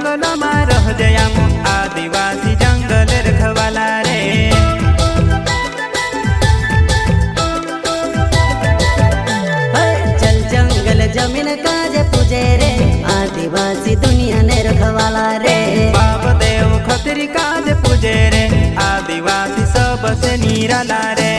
जंगलમાં રહજે આમ आदिवासी जंगल रखवाला रे। चल जंगल जमीन काजे पूजे रे आदिवासी दुनिया ने रखवाला रे। बाप देव खतरी काजे पूजे रे आदिवासी सबसे निराला रे।